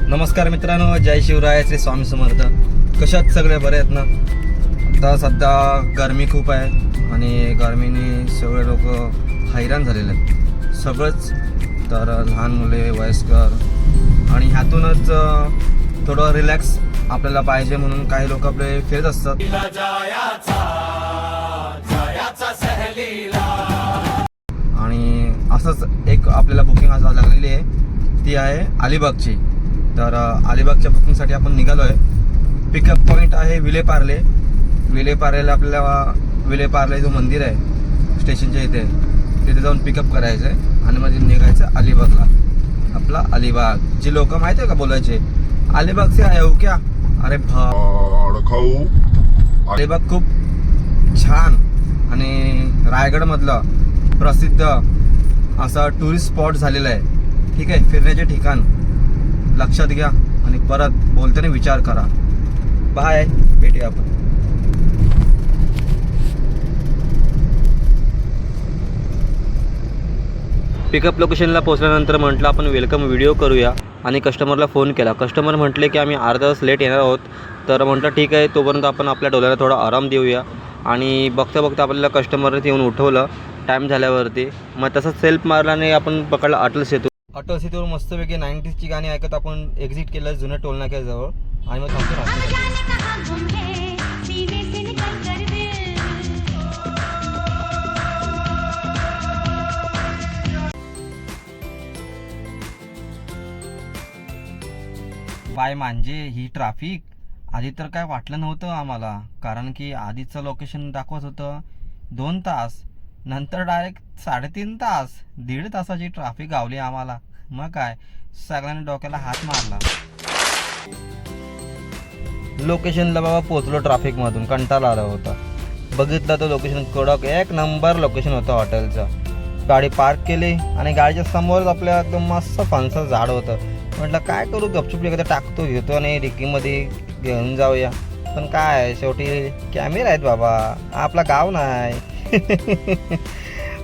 नमस्कार मित्रांनो, जय शिवराय, श्री स्वामी समर्थ. कशात सगळे बरे आहेत ना? आता सध्या गरमी खूप आहे आणि गरमीने सगळे लोक हैराण झालेले आहेत. सगळंच तर लहान मुले, वयस्कर आणि ह्यातूनच थोडं रिलॅक्स आपल्याला पाहिजे म्हणून काही लोक आपले फिरत असतात. आणि असंच एक आपल्याला बुकिंग आज लागलेली आहे, ती आहे अलिबागची. तर अलिबागच्या बुकिंगसाठी आपण निघालो आहे. पिकअप पॉईंट आहे विलेपार्ले. विलेपार्लेला आपल्याला विलेपार्ले जो मंदिर आहे स्टेशनच्या इथे, तिथे जाऊन पिकअप करायचं आहे आणि मग निघायचं अलिबागला. आपला अलिबाग, जी लोक माहिती आहे का बोलायचे अलिबाग से आए हो क्या, अरे अलिबाग खूप छान आणि रायगडमधलं प्रसिद्ध असा टुरिस्ट स्पॉट झालेला आहे. ठीक आहे, फिरण्याचे ठिकाण लक्षात घ्या आणि परत बोलताना विचार करा. बाय, भेटूया आपण. पिकअप लोकेशनला पोहोचल्यानंतर म्हटलं आपण वेलकम व्हिडिओ करूया आणि कस्टमरला फोन केला. कस्टमर म्हटले की आम्ही अर्धा तास लेट येणार आहोत. तर म्हटलं ठीक आहे, तोपर्यंत आपण आपल्या डोळ्याला थोडा आराम देऊया. आणि बघता बघता आपल्याला कस्टमरने येऊन उठवलं टाईम झाल्यावरती. मग तसंच सेल्फ मारल्याने आपण पकडला अटल सेतू. अटल सेतूवर मस्तपैकी 90sची गाणी ऐकत आपण एक्झिट केलं जुन्या टोलनाक्याजवळ आणि मग थांबतो बाय. म्हणजे ही ट्रॅफिक आधी तर काय वाटलं नव्हतं आम्हाला, कारण की आधीचं लोकेशन दाखवत होतं 2 तास, नंतर डायरेक्ट 3.5 तास, 1.5 तासाची ट्रॅफिक गावली आम्हाला. मग काय, सगळ्यांनी डोक्याला हात मारला. लोकेशनला बाबा पोचलो ट्रॅफिकमधून, कंटाळा आला होता. बघितलं तर लोकेशन कडक एक नंबर लोकेशन होतं हॉटेलचं. गाडी पार्क केली आणि गाडीच्या समोरच आपल्या एकदम मस्त फणसाचं झाड होतं. म्हटलं काय करू, गपचूप एखादा टाकतो घेतो आणि डिक्कीमध्ये घेऊन जाऊया. पण काय, शेवटी कॅमेरा आहेत बाबा, आपला गाव नाही.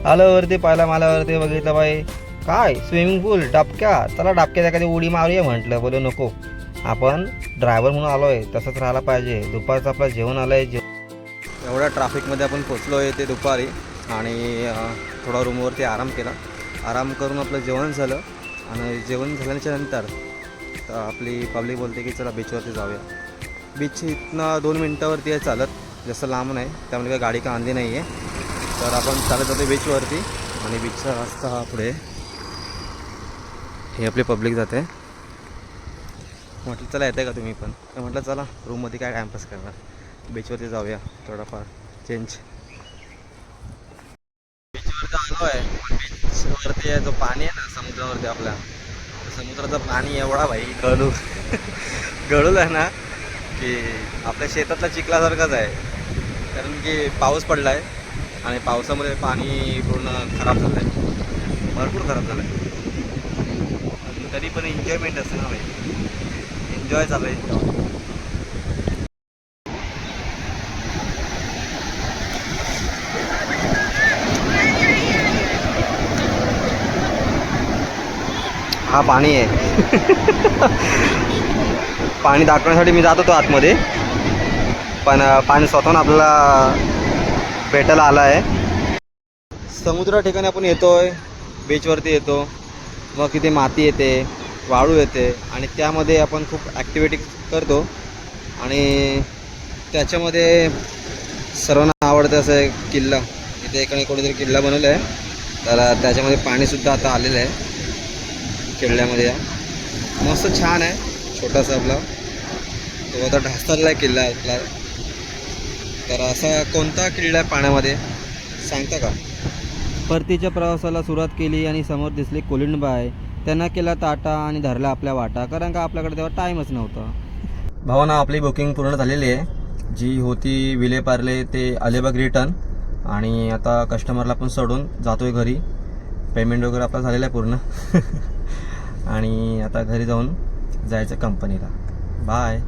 आलं वरती, पहिला माल्यावरती बघितलं बाई काय स्विमिंग पूल, डबक्या, चला डबक्यात एखादी उडी मारूया. म्हटलं बोलू नको, आपण ड्रायव्हर म्हणून आलो आहे, तसंच राहायला पाहिजे. दुपारचं आपलं जेवण आलं आहे. एवढ्या ट्रॅफिकमध्ये आपण पोचलो आहे ते दुपारी आणि थोडा रूमवरती आराम केला. आराम करून आपलं जेवण झालं आणि जेवण झाल्याच्या नंतर तर आपली पब्लिक बोलते की चला बीचवरती जाऊया. बीच इथनं 2 मिनटावरती आहे चालत, जास्त लांब नाही, त्यामुळे काही गाडी का आणली नाही आहे. तर आपण चालत जातो बीचवरती आणि बीचचा रस्ता हा पुढे, हे आपली पब्लिक जाते. म्हटलं चला येते का तुम्ही पण, तर म्हटलं चला रूममध्ये काय टाईमपास करणार, बीचवरती जाऊया थोडाफार चेंज. बीचवरती आलो आहे. बीचवरती आहे जो पाणी आहे ना समुद्रावरती, आपल्या समुद्राचं पाणी एवढा भाई गळूल आहे ना की आपल्या शेतातला चिखलासारखाच आहे. कारण की पाऊस पडला आहे आणि पावसामध्ये पाणी पूर्ण खराब झालं आहे, भरपूर खराब झालं आहे. तरी पण एन्जॉयमेंट असते ना भाई, एन्जॉय चालू आहे. हा पाणी आहे. पाणी दाखवण्यासाठी मी जात होतो आतमध्ये, पण पाणी स्वतःहून आपल्याला भेटायला आलं आहे. समुद्रा ठिकाणी आपण येतोय, बीचवरती येतो, मग तिथे माती येते, वाळू येते आणि त्यामध्ये आपण खूप ॲक्टिव्हिटी करतो. आणि त्याच्यामध्ये सर्वांना आवडतं असं एक किल्ला, इथे एकाने कोणीतरी किल्ला बनवला आहे. तर त्याच्यामध्ये पाणीसुद्धा आता आलेलं आहे किल्ल्यामध्ये. मस्त छान आहे, छोटासा आपला तो आता ढासळला आहे किल्ला आपला. तर असा कोणता किल्ला आहे पाण्यामध्ये सांगता का? परतीच्या प्रवासाला सुरुवात केली आणि समोर दिसले कोलिंडबाई. त्यांना केला ताटा आणि धरला आपल्या वाटा, कारण का आपल्याकडे तेव्हा टाईमच नव्हता. भावना, आपली बुकिंग पूर्ण झालेली आहे, जी होती विलेपार्ले ते अलिबाग रिटर्न. आणि आता कस्टमरला पण सोडून जातोय घरी. पेमेंट वगैरे आपला झालेला आहे पूर्ण. आणि आता घरी जाऊन जायचं कंपनीला. बाय.